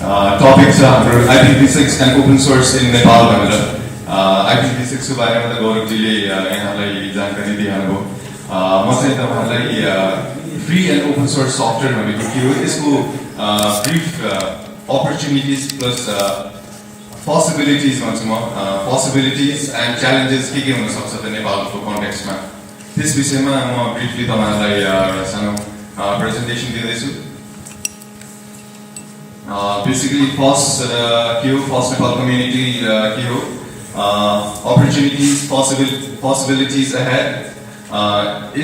Topic छ हाम्रो IPv6 and open source in Nepal भनेर IPv6 को बारेमा त गौरवजीले यहाँलाई जानकारी दिइहाल्नुभयो म चाहिँ तपाईहरुलाई free and open source software भनेको के हो यसको ब्रिफ अपर्चुनिटिज प्लस पोसिबिलिटिज भन्छु म पोसिबिलिटिज एन्ड च्यालेन्जेस के हुन सक्छ त नेपालको कन्टेक्स्टमा त्यस विषयमा म ब्रिफली तपाईहरुलाई सानो प्रेजेन्टेसन दिँदैछु basically first first Nepal community opportunities possibilities ahead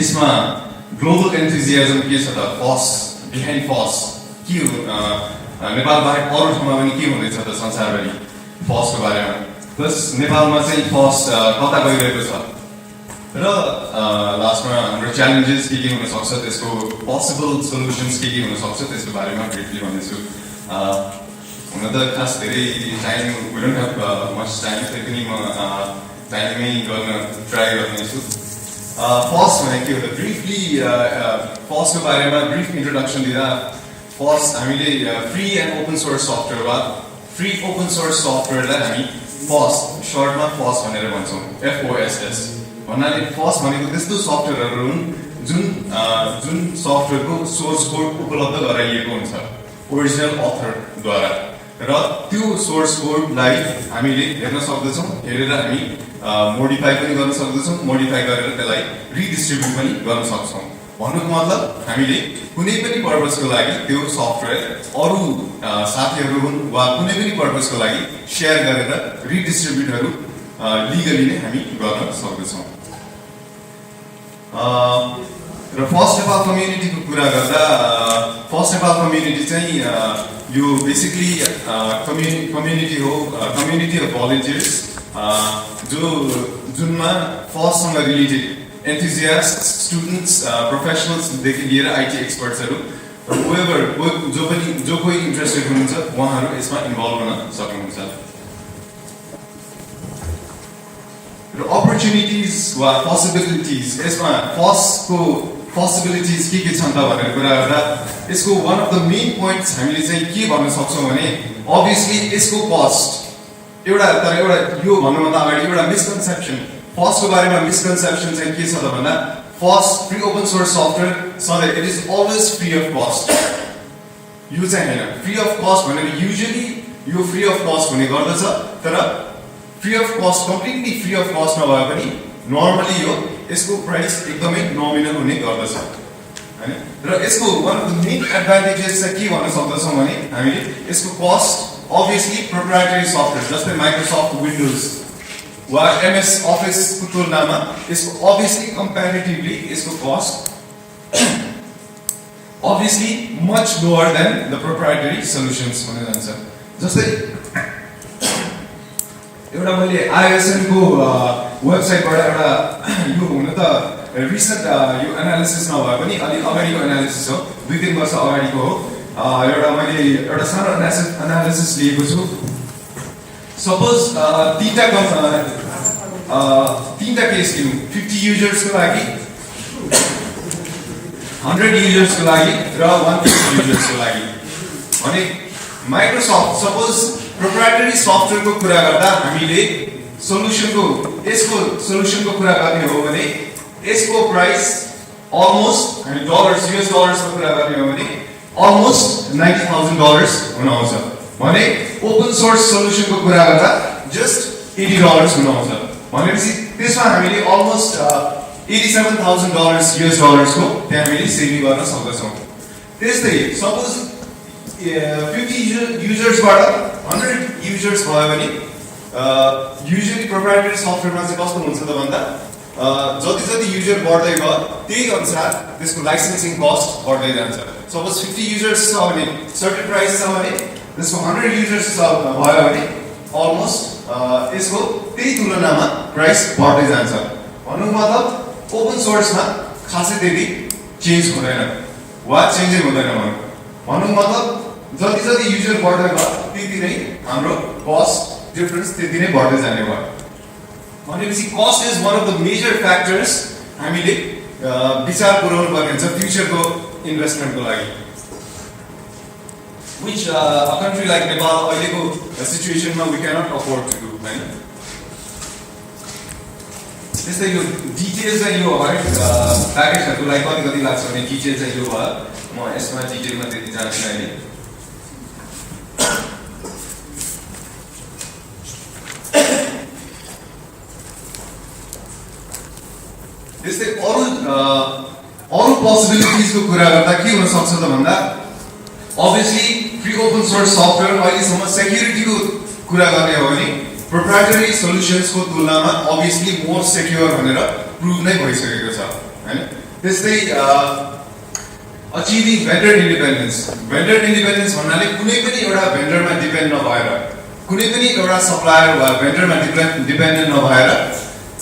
isma global enthusiasm ke cha ta FOSS behind FOSS ke ho Nepal bahek aru ठाउँमा पनि के हुँदैछ त संसारभरि FOSS को बारेमा प्लस नेपालमा चाहिँ FOSS कता गइरहेको छ र लास्टमा हाम्रो च्यालेन्जेस के हुन सक्छ त्यसको पोसिबल सल्युशन्स के हुन सक्छ त्यसको बारेमा ब्रिफली भन्दैछु हुन त खास धेरै time we don't have much time त्यही पनि म टाइममै गर्न ट्राई गर्नेछु FOSS भनेको के हो त ब्रिफली FOSS को बारेमा ब्रिफ इन्ट्रोडक्सन दिँदा FOSS हामीले free and open source software वा फ्री ओपन सोर्स सफ्टवेयरलाई हामी FOSS सर्टमा FOSS भनेर भन्छौँ FOSS भन्नाले FOSS भनेको त्यस्तो सफ्टवेयरहरू हुन् जुन सफ्टवेयरको सोर्स कोड उपलब्ध गराइएको हुन्छ ओरिजिनल अथर द्वारा र त्यो सोर्स कोडलाई हामीले हेर्न सक्दछौँ हेरेर हामी मोडिफाई पनि गर्न सक्दछौँ मोडिफाई गरेर त्यसलाई रिडिस्ट्रिब्युट पनि गर्न सक्छौँ भन्नुको मतलब हामीले कुनै पनि पर्पसको लागि त्यो सफ्टवेयर अरू साथीहरू हुन् वा कुनै पनि पर्पसको लागि शेयर गरेर रिडिस्ट्रिब्युटहरू लिगली नै हामी गर्न सक्दछौँ र फर्स्ट नेपाल कम्युनिटीको कुरा गर्दा फर्स्ट नेपाल कम्युनिटी चाहिँ यो बेसिकली कम्युनिटी हो कम्युनिटी अफ भलन्टियर्स जुनमा फर्स्टसँग रिलेटेड एन्थुजियास्ट स्टुडेन्ट्स प्रोफेसनल्सदेखि लिएर IT एक्सपर्ट्सहरू जो कोही इन्ट्रेस्टेड हुनुहुन्छ उहाँहरू यसमा इन्भल्भ हुन सक्नुहुन्छ र अपर्चुनिटिज वा पोसिबिलिटिज यसमा फर्स्टको पोसिबिलिटिज के छन् त भनेर कुरा गर्दा यसको one of the main points हामीले चाहिँ के भन्न सक्छौँ भने अभियसली यसको कस्ट एउटा यो भन्नुभन्दा अगाडि एउटा मिसकन्सेप्सन फर्स्टको बारेमा मिसकन्सेप्सन चाहिँ के छ त भन्दा first free open source software सधैँ it is always free of cost यो चाहिँ हैन फ्री अफ कस्ट भनेर युजुअली यो फ्री अफ कस्ट हुने गर्दछ तर free of cost completely free of cost नभए पनि नर्मली यो यसको प्राइस एकदमै नोमिनल हुने गर्दछ हैन र यसको one of the main advantages चाहिँ के भन्न सक्दछौँ भने हामीले यसको कस्ट अभियसली प्रोप्राइटरी सफ्टवेयर जस्तै माइक्रोसफ्ट विन्डोज वा MS अफिस को तुलनामा यसको अभियसली कम्प्यारेटिभली यसको cost obviously much lower than the proprietary solutions हुन जान्छ जस्तै एउटा मैले ISN को वेबसाइटबाट एउटा यो हुन त रिसेन्ट यो एनालिसिस नभए पनि अलि अगाडिको एनालिसिस हो 2-3 वर्ष अगाडिको हो एउटा मैले एउटा सानो एनालिसिस लिएको छु सपोज तीनटा केस लियौँ 50 युजर्सको लागि 100 युजर्सको लागि र 150 युजर्सको लागि भने माइक्रोसफ्ट सपोज प्रोप्राइटरी सफ्टवेयरको कुरा गर्दा हामीले यसको सोलुसनको कुरा गर्ने हो भने यसको प्राइस अलमोस्ट हामी US डलर्सको कुरा गर्ने हो भने अलमोस्ट $90,000 हुन आउँछ भने ओपन सोर्स सोलुसनको कुरा गर्दा जस्ट $80 हुन आउँछ भनेपछि त्यसमा हामीले अलमोस्ट $87,000 US डलर्सको त्यहाँ हामीले सेभिङ गर्न सक्दछौँ त्यस्तै सपोज 50 युजर्सबाट 100 युजर्स भयो भने युजुअली प्रोप्राइटरी सफ्टवेयरमा चाहिँ कस्तो हुन्छ त भन्दा जति युजर बढ्दै गयो त्यही अनुसार त्यसको लाइसेन्सिङ कस्ट बढ्दै जान्छ सपोज 50 युजर्स छ भने सर्टेन प्राइस छ भने त्यसको 100 युजर्स भयो भने अलमोस्ट यसको त्यही तुलनामा प्राइस बढ्दै जान्छ भन्नुको मतलब ओपन सोर्समा खासै त्यति चेन्ज हुँदैन वा चेन्जै हुँदैन भन्नुको मतलब जति युजर बढ्दै गयो त्यति नै हाम्रो कस्ट डिफरेन्स त्यति नै बढ्दै जाने भयो भनेपछि cost is one of the major factors हामीले विचार पुर्याउनु पर्ने हुन्छ फ्युचरको इन्भेस्टमेन्टको लागि which a country like Nepal अहिलेको सिचुएसनमा we cannot afford to do हैन त्यस्तै यो डिटेल चाहिँ यो हरेक प्याकेजहरुलाई कति कति लाग्छ भने डिटेल चाहिँ यो भयो म यसमा डिटेलमा त्यति जान्दिन अहिले त्यस्तै अरु पोसिबिलिटिजको कुरा गर्दा के हुन सक्छ त भन्दा obviously free open source software अहिलेसम्म सेक्युरिटीको कुरा गर्ने हो भने प्रोप्राइटरी सोल्युशन्सको तुलनामा obviously मोर सेक्युर भनेर प्रुभ नै भइसकेको छ हैन त्यस्तै अचिभिङ भेन्डर इन्डिपेन्डेन्स भन्नाले कुनै पनि एउटा भेन्डरमा डिपेन्ड नभएर कुनै पनि एउटा सप्लायर वा भेन्डरमा डिपेन्डेन्ट नभएर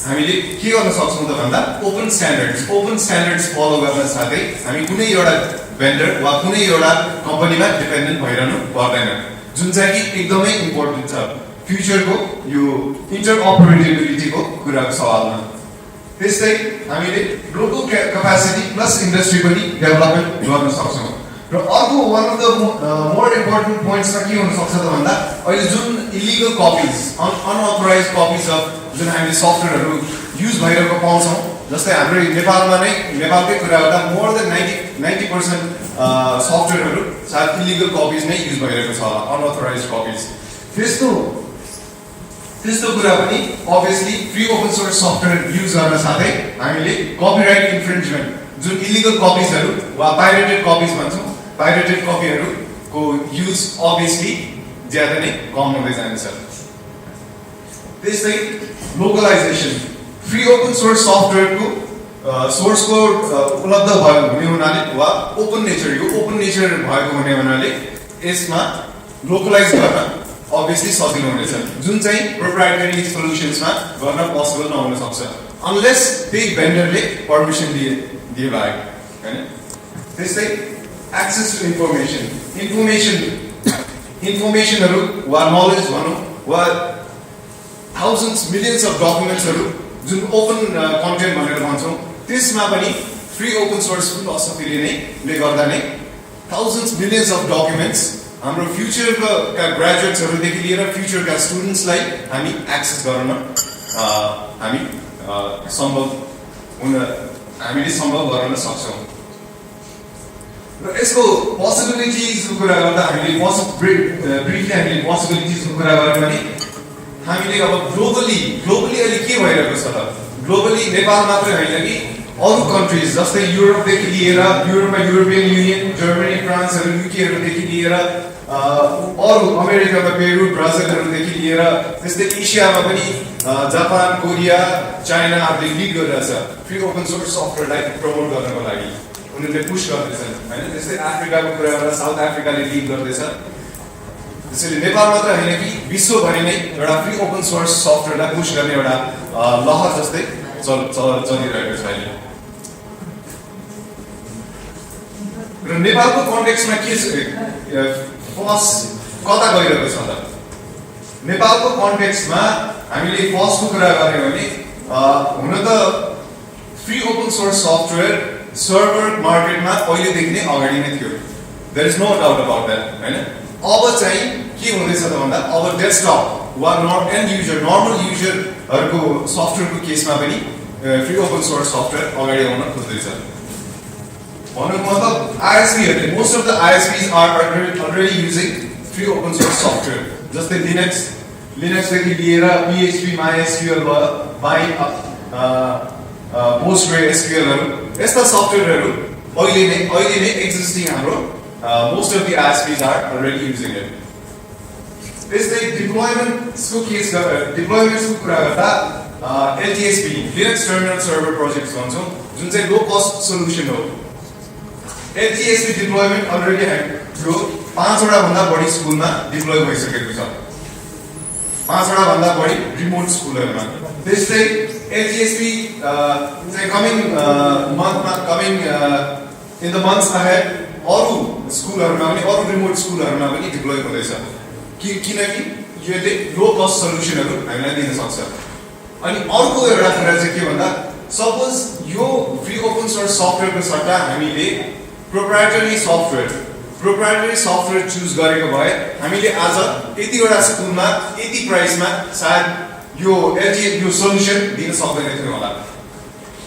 हामीले के गर्न सक्छौं त भन्दा ओपन स्ट्यान्डर्ड्स फलो गर्न साथै हामी कुनै एउटा भेन्डर वा कुनै एउटा कम्पनीमा डिपेन्डेन्ट भइरहनु पर्दैन जुन चाहिँ कि एकदमै इम्पोर्टेन्ट छ फ्युचरको यो इन्टरअपरेटेबिलिटीको कुराको सवालमा त्यस्तै हामीले लोकल क्यापासिटी प्लस इन्डस्ट्री पनि डेभलपमेन्ट गर्न सक्छौं र अर्को one of the more important points के हुन सक्छ त भन्दा अहिले जुन इलिगल कपिज अनअथराइज्ड कपिज अफ जुन हामीले सफ्टवेयरहरु युज भइरहेको पाउँछौं जस्तै हाम्रो नेपालमा नै नेपालकै कुरा गर्दा मोर देन 90% सफ्टवेयरहरु सायद इलिगल कपिज नै युज भइरहेको छ अनअथराइज्ड कपिज त्यस्तो कुरा पनि obviously free open source software use गर्न साथै हामीले कपिराइट इन्फ्रिन्जमेन्ट जुन इलिगल कपिजहरु वा पाइरेटेड कपिज भन्छौं पाइरेटेड कपीहरुको युज obviously ज्यादा नै कम हुँदै जान्छ त्यस्तै लोकलाइजेसन फ्री ओपन सोर्स सफ्टवेयरको सोर्स कोड उपलब्ध भएको हुने हुनाले वा ओपन नेचर भएको हुनाले यसमा लोकलाइज गर्न obviously सजिलो हुनेछ जुन चाहिँ प्रोप्राइटरी सोल्युशन्समा गर्न पोसिबल नहुन सक्छ अनलेस त्यही भेन्डरले पर्मिसन दिए बाहेक हैन त्यस्तै एक्सेस टु इन्फर्मेसनहरु वा नलेज भनौं वा थाउजन्ड्स मिलियन्स अफ डकुमेन्ट्सहरु जुन ओपन कन्टेन्ट भनेर भन्छौं त्यसमा पनि फ्री ओपन सोर्स फिलोसफीले नै गर्दा नै थाउजन्ड्स मिलियन्स अफ डकुमेन्ट्स हाम्रो फ्युचरका ग्रेजुएट्सहरुदेखि लिएर फ्युचरका स्टुडेन्ट्सलाई हामी एक्सेस गर्न हामीले सम्भव गराउन सक्छौं र यसको पोसिबिलिटिजको कुरा गर्दा हामीले ब्रिफली हामीले पोसिबिलिटिजको कुरा गर्यौं भने हामीले अब ग्लोबली अहिले के भइरहेको छ त ग्लोबली नेपाल मात्रै हैन कि अरु कन्ट्रीज जस्तै युरोपदेखि लिएर युरोपमा युरोपियन युनियन जर्मनी फ्रान्सहरु युकेहरुदेखि लिएर अरु अमेरिकामा पेरु ब्राजिलहरुदेखि लिएर त्यस्तै एसियामा पनि जापान कोरिया चाइनाहरुले लिड गरिरहेछ फ्री ओपन सोर्स सफ्टवेयरलाई प्रमोट गर्नको लागि उनीहरुले पुश गर्दैछन् हैन त्यस्तै अफ्रिकाको कुरा गर्दा साउथ अफ्रिकाले लिड गर्दैछ त्यसैले नेपाल मात्र हैन कि विश्वभरि नै एउटा फ्री ओपन सोर्स सफ्टवेयरलाई पुश गर्ने एउटा लहर जस्तै चलिरहेको छ अहिले र नेपालको कन्टेक्स्टमा के छ फर्स्ट कता गइरहेको छ त नेपालको कन्टेक्स्टमा हामीले फर्स्टको कुरा गर्ने भने हुन त free open source software server मार्केटमा पहिलेदेखि नै अगाडि नै थियो there is no doubt about that हैन अब चाहिँ के हुँदैछ त भन्दा अब डेस्कटप वा नर्मल युजरहरुको सफ्टवेयरको केसमा पनि फ्री ओपन सोर्स सफ्टवेयर अगाडि आउन खोज्दैछ भनौं मतलब ISPहरुले most of the ISPs are already using free open source software जस्तै लिनक्स देखि लिएर PHP MySQL PostgreSQL हरु यस्ता सफ्टवेयरहरु अहिले नै एक्जिस्टिङ हाम्रो most of the ISPs are already using it त्यस्तै डिप्लोयमेन्टको कुरा गर्दा LTSP Linux Terminal Server Projects भन्छौं जुन चाहिँ लो कस्ट सोलुसन हो LTSP डिप्लोयमेन्ट अलरेडी हाम्रो 5 वटा भन्दा बढी स्कुलमा डिप्लोय भइसकेको छ 5 वटा भन्दा बढी रिमोट स्कुलहरुमा त्यस्तै LTSP चाहिँ coming in the months ahead अरु स्कुलहरुमा पनि अरु रिमोट स्कुलहरुमा पनि डिप्लोय हुँदैछ किनकि यसले लो कस्ट सोलुसनहरु हामीलाई दिन सक्छ अनि अर्को एउटा कुरा चाहिँ के भन्दा सपोज यो फ्री ओपन सोर्स सफ्टवेयरको सट्टा हामीले proprietary software proprietary software choose गरेको भए हामीले आज यतिवटा स्कुलमा यति प्राइसमा सायद यो एलटी यो सोल्युसन दिन सक्दैन थियो होला।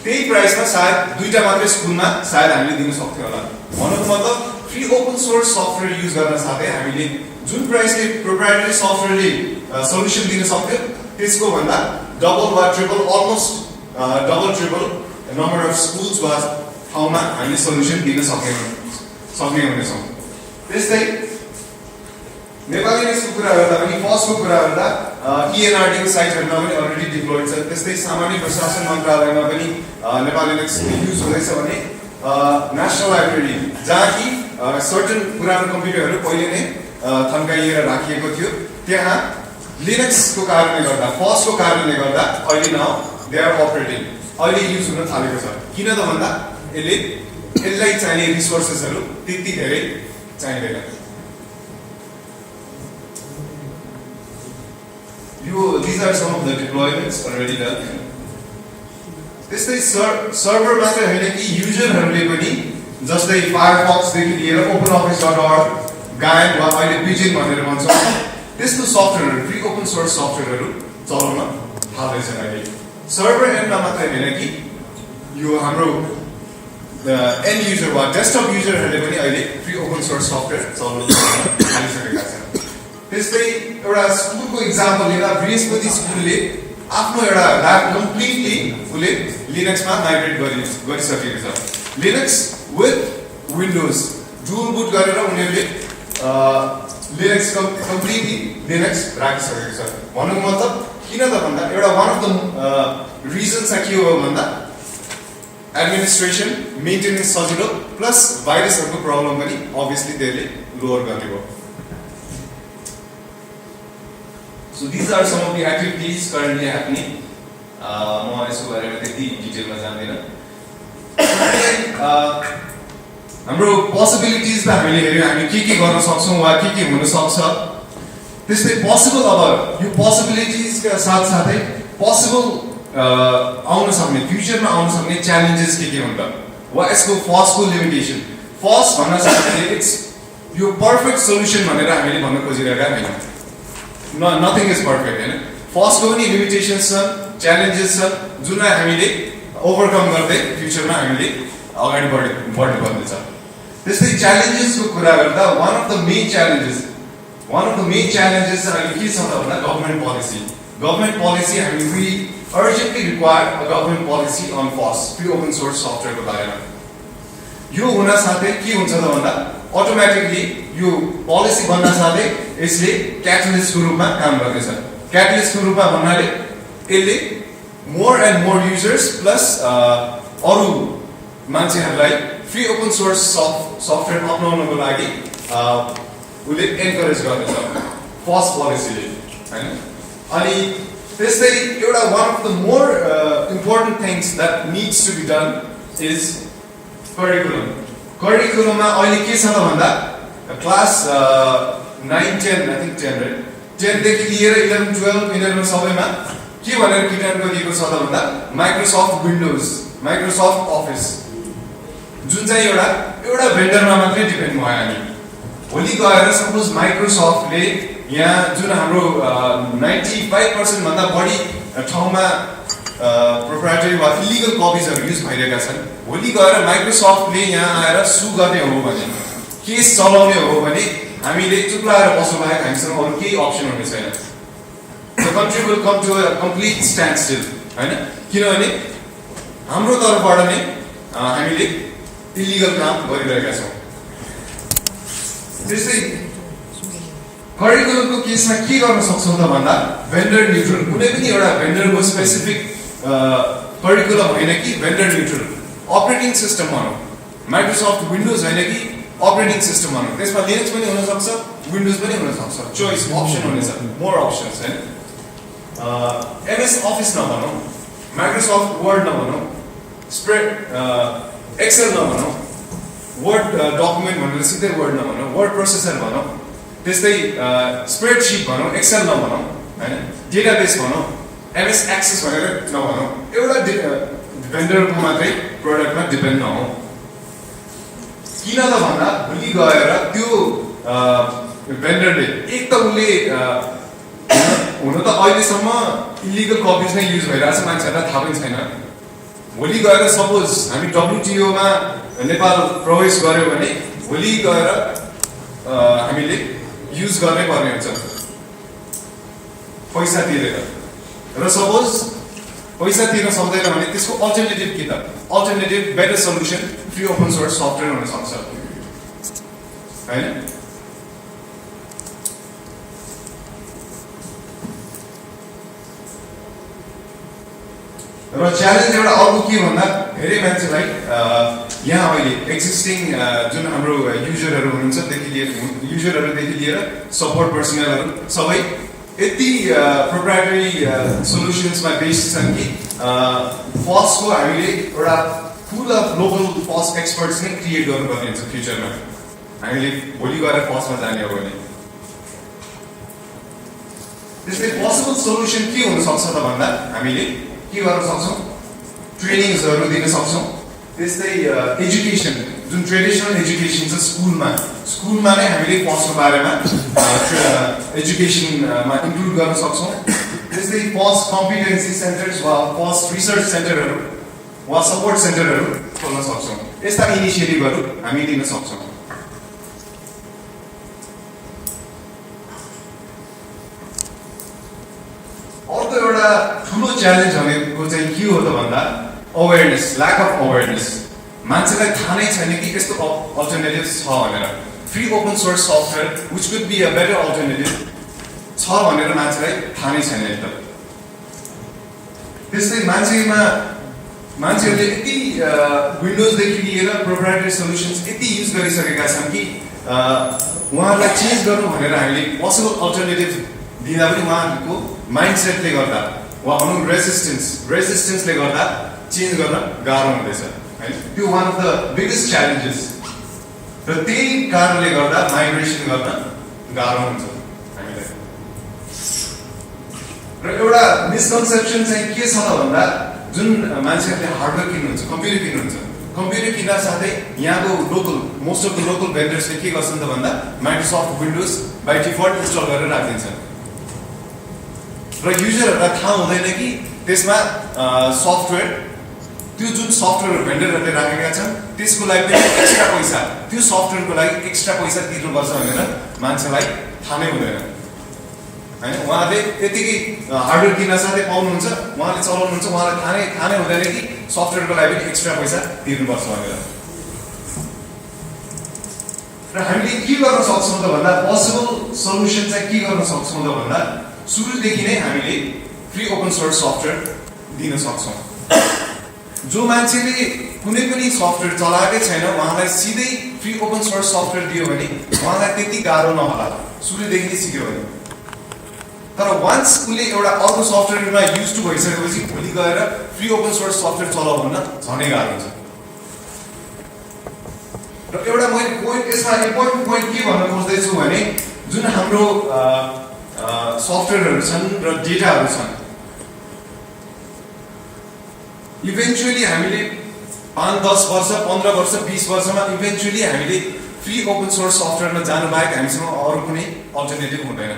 त्यही प्राइसमा सायद दुईटा मात्रै स्कुलमा सायद हामीले दिन सक्थ्यौं होला। भन्नुको मतलब free open source software use गर्न साथै हामीले जुन प्राइसले प्रोप्राइटरी सफ्टवेयरले सोल्युसन दिन सक्थ्यो त्यसको भन्दा डबल वा triple almost double triple number of schools वा ठाउँमा हामीले सोल्युसन दिन सक्ने हुनेछौँ। त्यस्तै नेपाली नेक्सको कुरा गर्दा पनि फर्स्टको कुरा गर्दा ENRD को साइटहरुमा पनि अलरेडी डिप्लोइड छ। त्यस्तै सामान्य प्रशासन मन्त्रालयमा पनि नेपाली नेक्स युज हुँदैछ भने नेशनल लाइब्रेरी जहाँ कि सर्टेन पुरानो कम्प्युटरहरू पहिले नै थन्काइएर राखिएको थियो त्यहाँ लिनक्सको कारणले गर्दा फर्स्टको कारणले गर्दा अहिले नाउ दे आर अपरेटिङ अहिले युज हुन थालेको छ। किन त भन्दा यसलाई चाहिने रिसोर्सेसहरू त्यति धेरै चाहिँदैन। These are some of the deployments already done. त्यस्तै सर्भर मात्रै होइन कि युजरहरूले पनि जस्तै फायरफक्स देखि लिएर openoffice.org गायन वा अहिले पिजिन भनेर भन्छौँ त्यस्तो सफ्टवेयरहरू फ्री ओपन सोर्स सफ्टवेयरहरू चलाउन थाल्दैछन् अहिले। सर्भर एन्डमा मात्रै होइन कि यो हाम्रो एन्ड युजर वा डेस्कटप युजरहरूले पनि अहिले फ्री ओपन सोर्स सफ्टवेयर चलाउन थालिसकेका छन्। त्यस्तै एउटा स्कुलको इक्जाम्पल लिँदा बृहस्पति स्कुलले आफ्नो एउटा ल्याब कम्प्लिटली उसले लिनक्समा माइग्रेट गरिसकेको छ। Linux with windows dual boot गरेर उनीहरूले लिनक्स कम्प्लिटली लिनक्स राखिसकेको छ। भन्नुको मतलब किन त भन्दा एउटा वान अफ द रिजन चाहिँ के हो भन्दा एडमिनिस्ट्रेसन मेन्टेनेन्स सजिलो प्लस भाइरसहरूको प्रब्लम पनि अभियसली त्यसले लोअर गर्ने हो। So these are some of the activities currently happening. म यसको बारेमा त्यति डिटेलमा जान्दिनँ। हाम्रो पोसिबिलिटिजमा हामीले हेर्यौँ हामी के गर्न सक्छौँ वा के हुन सक्छ। त्यस्तै पोसिबल अब यो पोसिबिलिटिजका साथसाथै पोसिबल आउन सक्ने फ्युचरमा आउन सक्ने च्यालेन्जेस के हुन् त वा यसको फर्स्टको लिमिटेसन फर्स्ट भन्न सक्ने इट्स यो पर्फेक्ट सोल्युसन भनेर हामीले भन्न खोजिरहेका होइन। नथिङ इज पर्फेक्ट होइन। फर्स्टको पनि लिमिटेसन्स छन् च्यालेन्जेस छन् जुनलाई हामीले ओभरकम गर्दै फ्युचरमा हामीले अगाडि बढ्नुपर्नेछ। त्यस्तै च्यालेन्जेसको कुरा गर्दा one of the main challenges अहिले के छ त भन्दा गभर्मेन्ट पोलिसी हामी we urgently require a government policy on first free open source सफ्टवेयरको बारेमा। यो हुन साथै के हुन्छ त भन्दा अटोमेटिकली यो पोलिसी बन्न साथै यसले क्याटलिस्टको रूपमा काम गर्नेछ। क्याटलिस्टको रूपमा भन्नाले यसले more and more users plus अरू मान्छेहरूलाई फ्री ओपन सोर्स सफ्टवेयर अपनाउनको लागि उसले एन्करेज गर्नेछ फर्स्ट पोलिसीले होइन। अनि त्यस्तै एउटा one of the more important things that needs to be done is करिकुलममा अहिले के छ त भन्दा क्लास 9, 10 आई थिंक 10 राइट 10 देखि लिएर 11, 12 यिनीहरुमा सबैमा के भनेर किटान गरिएको छ त भन्दा माइक्रोसफ्ट विन्डोज माइक्रोसफ्ट अफिस जुन चाहिँ एउटा भेन्डरमा मात्रै डिपेन्ड भयो हामी। भोलि गएर सपोज माइक्रोसफ्टले यहाँ जुन हाम्रो 95% भन्दा बढी ठाउँमा प्रोप्राइटरी वा इलिगल कपिजहरु युज भइरहेका छन्। भोलि गएर माइक्रोसफ्टले यहाँ आएर सु गर्ने हो भने केस चलाउने हो भने हामीले चुप्लाएर बस्नु बाहेक हामीसँग अरु केही अप्सन हुने छैन। The country will come to a complete standstill हैन, किनभने हाम्रो तर्फबाट नै हामीले इलिगल काम गरिरहेका छौं। त्यसै करिकुलमको केसमा के गर्न सक्छौं त भन्दा भेन्डर न्युट्रल कुनै पनि एउटा भेन्डरको स्पेसिफिक करिकुलम हैन कि भेन्डर न्युट्रल अपरेटिङ सिस्टम भनौं, माइक्रोसफ्ट विन्डोज हैन कि अपरेटिङ सिस्टम भनौं। त्यसमा लिनक्स पनि हुन सक्छ, विन्डोज पनि हुन सक्छ, चोइस अप्सन हुनेछ, मोर अप्सन्स हैन। एमएस अफिस नभनौं, माइक्रोसफ्ट वर्ड नभनौं, स्प्रेड एक्सेल नभनौं, वर्ड डकुमेन्ट भनेर सिधै वर्ड नभनौं, वर्ड प्रोसेसर भनौं, त्यस्तै स्प्रेडशीट भनौं, एक्सेल नभनौं हैन, डेटाबेस भनौं, एमएस एक्सेस भनेर नभनौं, एउटा भेन्डरको मात्रै प्रोडक्टमा डिपेन्ड नहौं। किन त भन्दा भोलि गएर त्यो भेन्डरले एक त उसले हुन त अहिलेसम्म इलिगल कपिज नै युज भइरहेछ, मान्छेहरूलाई थाहा पनि छैन। भोलि गएर सपोज हामी WTO मा नेपाल प्रवेश गर्यो भने भोलि गएर हामीले युज गर्नै पर्ने हुन्छ पैसा तिरेर, र सपोज पैसा तिर्न सक्दैन भने त्यसको अल्टरनेटिभ के त? Alternative better solution free open source software हुन सक्छ हैन? र च्यालेन्ज एउटा अर्को के भन्दा धेरै मान्छेलाई यहाँ अहिले एक्जिस्टिङ जुन हाम्रो युजरहरूदेखि लिएर सपोर्ट पर्सनलहरू सबै यति प्रोप्राइटरी सोल्युसन्समा बेस्ड छन् कि फसको हामीले एउटा फुल अफ लोकल फस एक्सपर्ट्स नै क्रिएट गर्नुपर्ने हुन्छ फ्युचरमा, हामीले भोलि गएर फसमा जाने हो भने। त्यसले पोसिबल सोल्युसन के हुन सक्छ त भन्दा हामीले के गर्न सक्छौँ? ट्रेनिङ्सहरू दिन सक्छौँ। त्यस्तै एजुकेसन, जुन ट्रेडिसनल एजुकेसन छ स्कुलमा नै हामीले फसको बारेमा एजुकेसनमा इन्क्लुड गर्न सक्छौँ। त्यस्तै फस कम्पिटेन्सी सेन्टर्स वा फस रिसर्च सेन्टरहरू वा सपोर्ट सेन्टरहरू खोल्न सक्छौँ। यस्ता इनिसिएटिभहरू हामी लिन सक्छौँ। अर्को एउटा ठुलो च्यालेन्ज भनेको चाहिँ के हो त भन्दा अवेरनेस, ल्याक अफ अवेरनेस। मान्छेलाई थाहा नै छैन कि यस्तो अल्टरनेटिभ्स छ भनेर। Free open source software which could be a better alternative छ भनेर मान्छेलाई थाहा नै छैन एकदम। त्यस्तै मान्छेहरूले यति विन्डोजदेखि लिएर प्रोप्राइटरी सोल्युसन्स यति युज गरिसकेका छन् कि उहाँहरूलाई चेन्ज गर्नु भनेर हामीले पोसिबल अल्टरनेटिभ दिँदा पनि उहाँहरूको माइन्डसेटले गर्दा वा भनौँ रेजिस्टेन्सले गर्दा चेन्ज गर्न गाह्रो हुँदैछ हैन? त्यो one of the biggest challenges, र त्यही कारणले गर्दा माइग्रेसन गर्न गाह्रो हुन्छ हामीलाई। र एउटा मिसकन्सेप्सन चाहिँ के छ त भन्दा जुन मान्छेहरूले हार्डवेयर किन्नुहुन्छ, कम्प्युटर किन्दा साथै यहाँको मोस्ट अफ द लोकल भेन्डर्सले के गर्छन् त भन्दा Microsoft Windows by default install गरेर राखिदिन्छन्, र युजरहरूलाई थाहा हुँदैन कि त्यसमा सफ्टवेयर, त्यो जुन सफ्टवेयर भेन्डरहरूले राखेका छन् त्यसको लागि पनि एक्स्ट्रा पैसा, त्यो सफ्टवेयरको लागि एक्स्ट्रा पैसा तिर्नुपर्छ भनेर मान्छेलाई थाहा नै हुँदैन हैन? उहाँले त्यतिकै हार्डवेयर किन्न साथै पाउनुहुन्छ, उहाँले चलाउनुहुन्छ, उहाँलाई थाहा नै हुँदैन कि सफ्टवेयरको लागि पनि एक्स्ट्रा पैसा तिर्नुपर्छ भनेर। र हामीले के गर्न सक्छौँ त भन्दा पोसिबल सल्युसन चाहिँ के गर्न सक्छौँ त भन्दा सुरुदेखि नै हामीले फ्री ओपन सोर्स सफ्टवेयर दिन सक्छौँ। जो मान्छेले कुनै पनि सफ्टवेयर चलाएकै छैन उहाँलाई सिधै फ्री ओपन सोर्स सफ्टवेयर दियो भने उहाँलाई त्यति गाह्रो नहोला सुरुदेखि नै सिक्यो भने। तर वान्स उसले एउटा अर्को सफ्टवेयरमा युज टु भइसकेपछि भोलि गएर फ्री ओपन सोर्स सफ्टवेयर चलाउ भन्न झनै गाह्रो हुन्छ। र एउटा मैले यसमा इम्पोर्टेन्ट पोइन्ट के भन्न खोज्दैछु भने जुन हाम्रो सफ्टवेयरहरू छन् र डेटाहरू छन्, इभेन्चुअली हामीले 5, 10 वर्ष, 15 वर्ष, 20 वर्षमा इभेन्चुअली हामीले फ्री ओपन सोर्स सफ्टवेयरमा जानु बाहेक हामीसँग अरू कुनै अल्टरनेटिभ हुँदैन।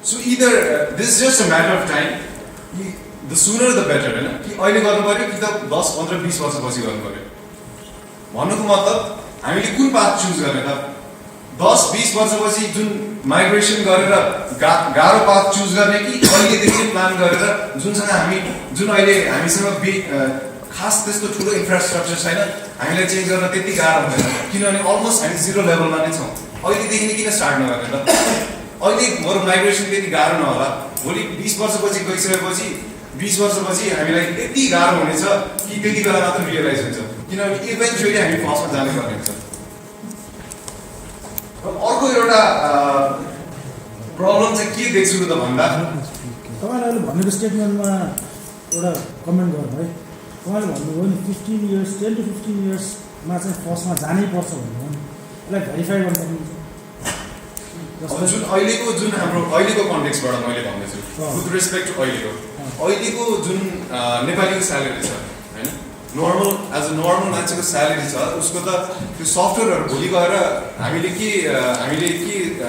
So either this just a matter of time, the सुनर द बेटर हैन? कि अहिले गर्नु पर्यो कि त 10, 15, 20 वर्षपछि गर्नु पर्यो। भन्नुको मतलब हामीले कुन पाथ चुज गर्ने त? 10, 20 वर्षपछि जुन माइग्रेसन गरेर गाह्रो पाथ चुज गर्ने कि अहिलेदेखि प्लान गरेर जुन अहिले हामीसँग खास त्यस्तो ठुलो इन्फ्रास्ट्रक्चर छैन, हामीलाई चेन्ज गर्न त्यति गाह्रो हुँदैन किनभने अलमोस्ट हामी जिरो लेभलमा नै छौँ। अहिलेदेखि नै किन स्टार्ट नगर्ने त? अहिले बरु माइग्रेसन त्यति गाह्रो नहोला, भोलि 20 वर्षपछि गइसकेपछि 20 वर्षपछि हामीलाई यति गाह्रो हुनेछ कि त्यति बेला मात्र रियलाइज हुन्छ, किनभने इभेन्चुअली हामी फर्स्टमा जानु पर्ने हुन्छ। अर्को एउटा प्रब्लम चाहिँ के देख्छु त भन्दा तपाईँले अहिले भनेको स्टेटमेन्टमा एउटा कमेन्ट गर्नु है, उहाँले भन्नुभयो नि 10 to 15 इयर्समा चाहिँ फर्स्टमा जानै पर्छ भन्नुभयो नि, यसलाई भेरिफाई गर्नु सक्नुहुन्छ? जुन हाम्रो अहिलेको कन्टेक्स्टबाट मैले भन्दैछु विथ रेस्पेक्ट टु अहिलेको जुन नेपालीको स्यालेरी छ हैन, नर्मल एज अ नर्मल मान्छेको स्यालेरी छ उसको त त्यो सफ्टवेयरहरू भोलि गएर हामीले के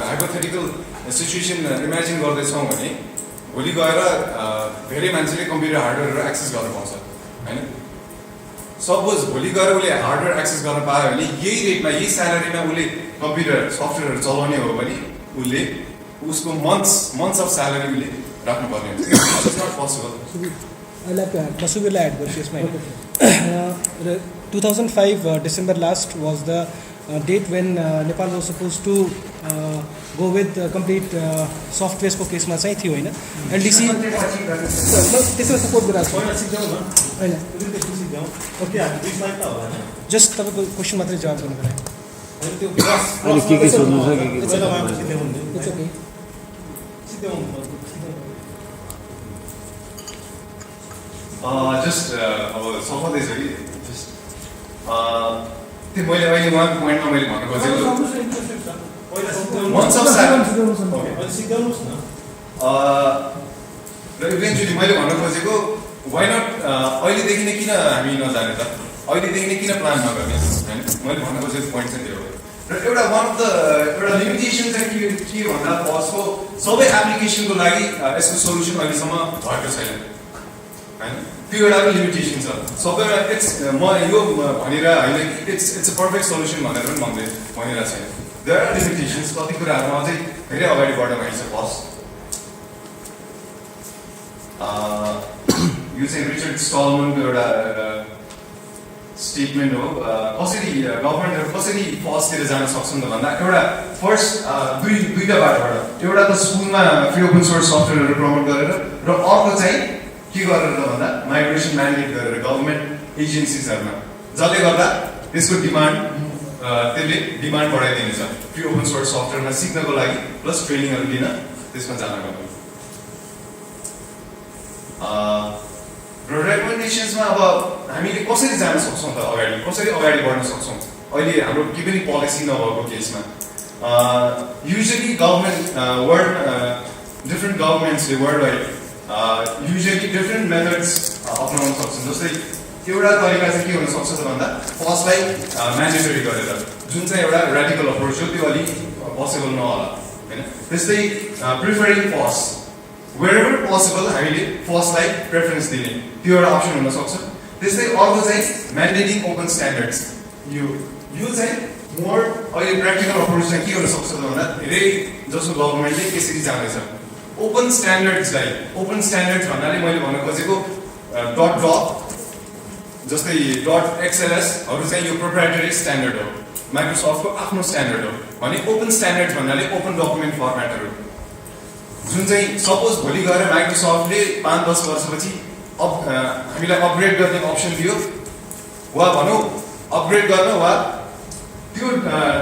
हाइपोथेटिकल सिचुएसन इमेजिन गर्दैछौँ भने भोलि गएर धेरै मान्छेले कम्प्युटर हार्डवेयरहरू एक्सेस गर्न पाउँछ होइन सपोज भोलि गएर उसले हार्डवेयर एक्सेस गर्न पायो भने यही रेटमा यही स्यालेरीमा उसले कम्प्युटर सफ्टवेयरहरू चलाउने हो भने उसले उसको मन्थ्स अफ स्यालेरी उसले राख्नुपर्ने हुन्छ it's not possible I'll have to add. Masubirla add this is mine. 2005 December last was the date when Nepal was supposed to go with complete software को केसमा चाहिँ थियो हैन एलडीसी त्यसमा सपोर्ट गरिरहेको छु हैन ओके जस्ट तपाईको क्वेशन मात्रै जवाफ गर्नु पर्यो अनि के सोध्नु छ के इट्स ओके जस्ट अब सफाउँदैछ कि जस्ट त्यो मैले अहिले उहाँको पोइन्टमा मैले भन्नु खोजेको मन्थ्स अफ स्यालेरी र इभेन्चुली मैले भन्न खोजेको वाइ नट अहिलेदेखि नै किन हामी नजाने त अहिलेदेखि नै किन प्लान नगर्ने होइन मैले भन्न खोजेको पोइन्ट चाहिँ त्यो हो र एउटा वान अफ द एउटा लिमिटेसन चाहिँ के भन्दा फर्स्टको सबै एप्लिकेसनको लागि यसको सोल्युसन अहिलेसम्म भएको छैन होइन त्यो एउटा लिमिटेसन छ सबैमा म यो भनेर होइन इट्स अ पर्फेक्ट सोल्युसन भनेर पनि भनिरहेको छैन देयर आर लिमिटेसन्स कति कुराहरूमा अझै धेरै अगाडि बढ्न बाँकी छ फर्स्ट यो चाहिँ रिचर्ड स्टलमनको एउटा स्टेटमेन्ट हो कसरी गभर्मेन्टहरू कसरी फर्स्टतिर जान सक्छन् त भन्दा एउटा फर्स्ट दुईटा बाटोबाट एउटा त स्कुलमा फ्री ओपन सोर्स सफ्टवेयरहरू प्रमोट गरेर र अर्को चाहिँ के गरेर त भन्दा माइग्रेसन म्यान्डेट गरेर गभर्मेन्ट एजेन्सिजहरूमा जसले गर्दा त्यसको डिमान्ड त्यसले डिमान्ड बढाइदिनेछ फ्री ओपन सोर्स सफ्टवेयरमा सिक्नको लागि प्लस ट्रेनिङहरू लिन त्यसमा जानको लागि र रेकमेन्डेसन्समा अब हामीले कसरी जान सक्छौँ त अगाडि कसरी अगाडि बढ्न सक्छौँ अहिले हाम्रो के पनि पोलिसी नभएको केसमा युजली गभर्मेन्ट डिफ्रेन्ट गभर्मेन्ट्सले world wide usually different methods अप्नाउन सक्छन् जस्तै एउटा तरिका चाहिँ के हुनसक्छ त भन्दा फर्स्टलाई म्यान्डेटरी गरेर जुन चाहिँ एउटा रेडिकल अप्रोच हो त्यो अलिक पोसिबल नहोला होइन त्यस्तै प्रिफरिङ फर्स्ट वेयरएभर पोसिबल हामीले फर्स्टलाई प्रेफरेन्स दिने त्यो एउटा अप्सन हुनसक्छ त्यस्तै अर्को चाहिँ म्यान्डेटिङ ओपन स्ट्यान्डर्ड्स यो चाहिँ मोर अहिले प्र्याक्टिकल अप्रोच चाहिँ के हुनसक्छ त भन्दा धेरै जसो गभर्मेन्टले त्यसरी जाँदैछ ओपन स्ट्यान्डर्ड्सलाई ओपन स्ट्यान्डर्ड्स भन्नाले मैले भन्न खोजेको डट जस्तै डट एक्सएलएसहरू चाहिँ यो प्रोप्राइटरी स्ट्यान्डर्ड हो माइक्रोसफ्टको आफ्नो स्ट्यान्डर्ड हो भने ओपन स्ट्यान्डर्ड्स भन्नाले ओपन डकुमेन्ट फर्मेटहरू जुन चाहिँ सपोज भोलि गएर माइक्रोसफ्टले 5-10 वर्षपछि हामीलाई अपग्रेड गर्ने अप्सन दियो वा भनौँ अपग्रेड गर्न वा त्यो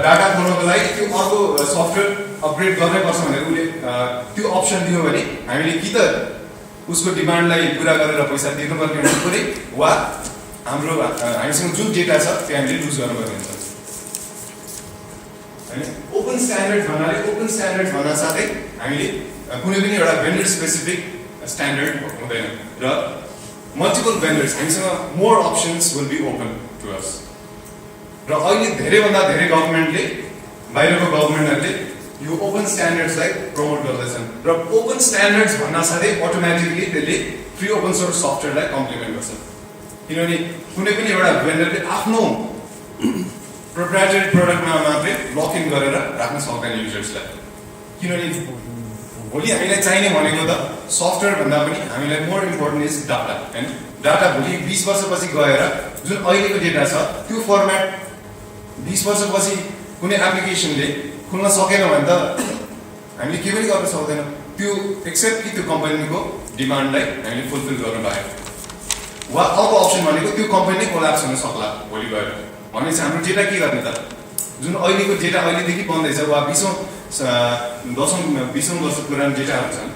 डाटा खोल्नको लागि त्यो अर्को सफ्टवेयर अपग्रेड गर्नैपर्छ भनेर उसले त्यो अप्सन दियो भने हामीले कि त उसको डिमान्डलाई पुरा गरेर पैसा तिर्नुपर्ने हुन्छ पऱ्यो वा हाम्रो हामीसँग जुन डेटा छ त्यो हामीले लुज गर्नुपर्ने हुन्छ होइन ओपन स्ट्यान्डर्ड भन्न साथै हामीले कुनै पनि एउटा भेन्डर स्पेसिफिक स्ट्यान्डर्ड हुँदैन र मल्टिपल भेन्डर्स हामीसँग more options will be open to us र अहिले धेरैभन्दा धेरै गभर्मेन्टले बाहिरको गभर्मेन्टहरूले यो ओपन स्ट्यान्डर्ड्सलाई प्रमोट गर्दैछन् र ओपन स्ट्यान्डर्ड्स भन्न साथै अटोमेटिकली त्यसले फ्री ओपन सोर्स सफ्टवेयरलाई कम्प्लिमेन्ट गर्छ किनभने कुनै पनि एउटा भेन्डरले आफ्नो प्रोप्राइटरी प्रोडक्टमा मात्रै लक इन गरेर राख्न सक्दैन युजर्सलाई किनभने भोलि हामीलाई चाहिने भनेको त सफ्टवेयर भन्दा पनि हामीलाई मोर इम्पोर्टेन्ट इज डाटा होइन डाटा भोलि 20 वर्षपछि गएर जुन अहिलेको डेटा छ त्यो फर्मेट 20 वर्षपछि कुनै एप्लिकेसनले खुल्न सकेन भने त हामीले के पनि गर्न सक्दैनौँ त्यो एक्सेप्ट कि त्यो कम्पनीको डिमान्डलाई हामीले फुलफिल गर्न पायो वा अर्को अप्सन भनेको त्यो कम्पनी कोल्याप्स हुन सक्ला भोलि गएर भनेपछि हाम्रो डेटा के गर्ने त जुन अहिलेको डेटा अहिलेदेखि बन्दैछ वा 20औं वर्ष पुरानो डेटाहरू छन्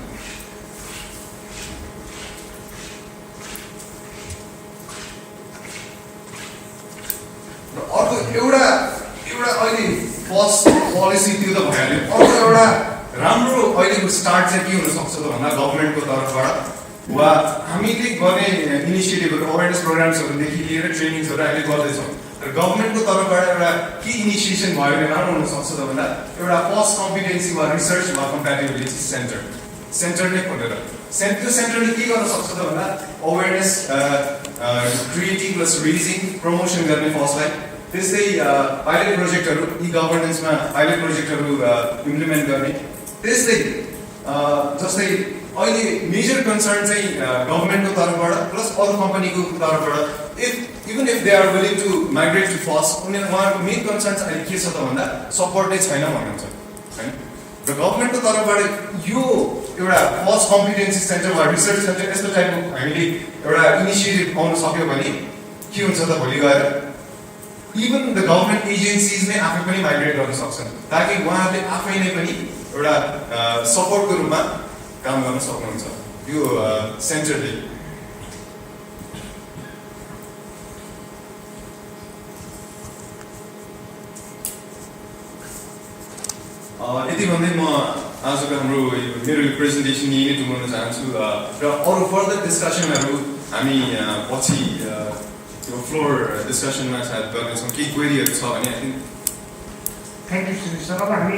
र अर्को एउटा अहिले फर्स्ट पोलिसी त्यो त भइहाल्यो अर्को एउटा राम्रो अहिलेको स्टार्ट चाहिँ के हुन सक्छ त भन्दा गभर्मेन्टको तर्फबाट वा हामीले गर्ने इनिसिएटिभहरू अवेरनेस प्रोग्राम्सहरूदेखि लिएर ट्रेनिङ्सहरू अहिले गर्दैछौँ र गभर्मेन्टको तर्फबाट एउटा के इनिसिएसन भयो भने राम्रो हुनसक्छ त भन्दा एउटा पोस्ट कम्पिटेन्सी वा रिसर्च वा कम्प्याटिबिलिटी सेन्टर नै खोलेर त्यो सेन्टरले के गर्न सक्छ त भन्दा अवेरनेस क्रिएटिङ प्लस रिजिङ प्रमोसन गर्ने फर्स्टलाई त्यस्तै पाइलट प्रोजेक्टहरू इ गभर्नेन्समा पाइलट प्रोजेक्टहरू इम्प्लिमेन्ट गर्ने त्यस्तै जस्तै अहिले मेजर कन्सर्न चाहिँ गभर्मेन्टको तर्फबाट प्लस अरू कम्पनीको तर्फबाट even if they are willing to migrate to first उहाँहरूको मेन कन्सर्न चाहिँ अहिले के छ त भन्दा सपोर्ट नै छैन भन्नुहुन्छ होइन र गभर्मेन्टको तर्फबाट यो एउटा फर्स्ट कम्पिटेन्सी सेन्टर वा रिसर्च सेन्टर यस्तो टाइपको हामीले एउटा इनिसिएटिभ पाउन सक्यो भने के हुन्छ त भोलि गएर इभन द गभर्मेन्ट एजेन्सिज नै आफै पनि माइग्रेट गर्न सक्छन् ताकि उहाँहरूले आफै नै पनि एउटा सपोर्टको रूपमा काम गर्न सक्नुहुन्छ यो सेन्टरले यति भन्दै म आजको हाम्रो मेरो प्रेजेन्टेसन यही नै टुङ्गाउन चाहन्छु र अरू फर्दर डिस्कसनहरू हामी पछि त्यो फ्लोर डिस्कसनमा सायद गर्नेछौँ केही क्वेरीहरू छ भने I think thank you sir अब हामी